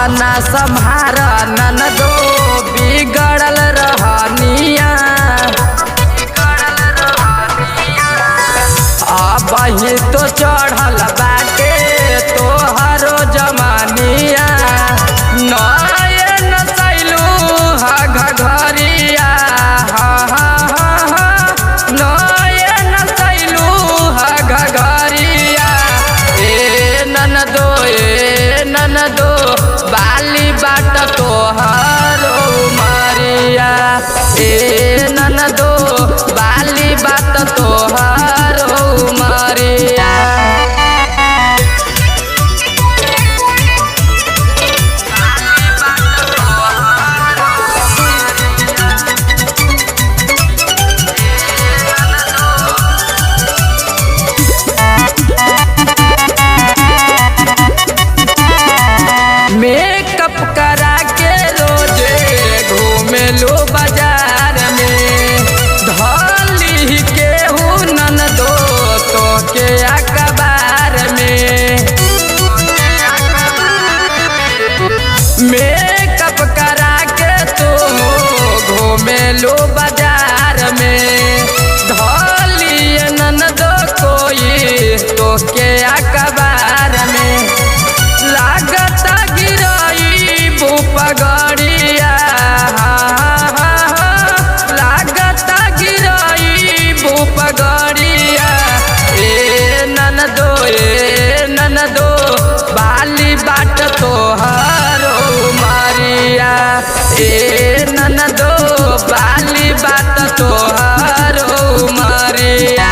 अपना सम्हार ननदो बिगड़ल रहनिया। अबही तो चढ़ल बाटे तोहरो जमानिया। नयन सैलू घघरिया नयन सैलू घघरिया। ए ननदो बाली बाट तोहरो उमरिया। ए ननदो बाली बाट तोहरो उमरिया। मेकअप करा के रोजे घूमे लो बाजार में। धली केहू ननदो तो के अखबार में। मेकअप करा के तो घूमे लो बाजार में। धली ननदो कोई तो के अखबार में। लागत गिरई पगड़िया लागत गिरई पगड़िया। ए ननदो बाली बाट तोहरो उमरिया। ए ननदो बाली बाट तोहरो उमरिया।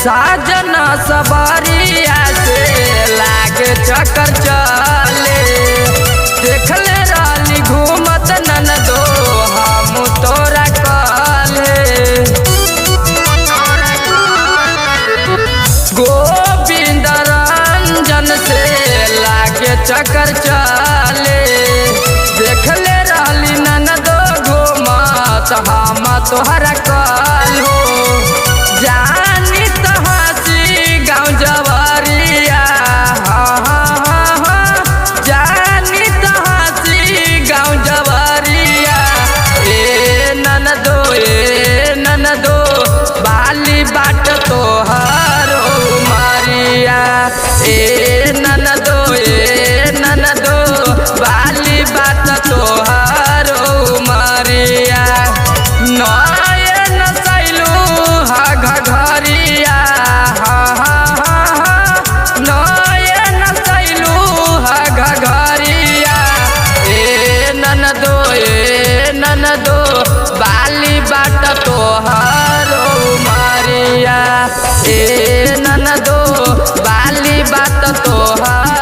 साजन सबरिया से लागे चक्कर चले। देखले रहली घूमत ननदो हम तोरा कले। गोविंद रंजन से लागे चक्कर चले। देखले रहली ननदो घूमत हम तोहरा कल हो। जानी तो हंसी गाँव जवरिया जानी तो हंसी गाँव जवरिया। ए ननदो बाली बाट तोहरो उमरिया। ए ननदो बाली बाट तोहरो उमरिया। नयन सैलू घघरिया नयन सैलू घघरिया। ए ननदो बाली बाट तोहरो उमरिया। ए ननदो बाली बाट तोहरो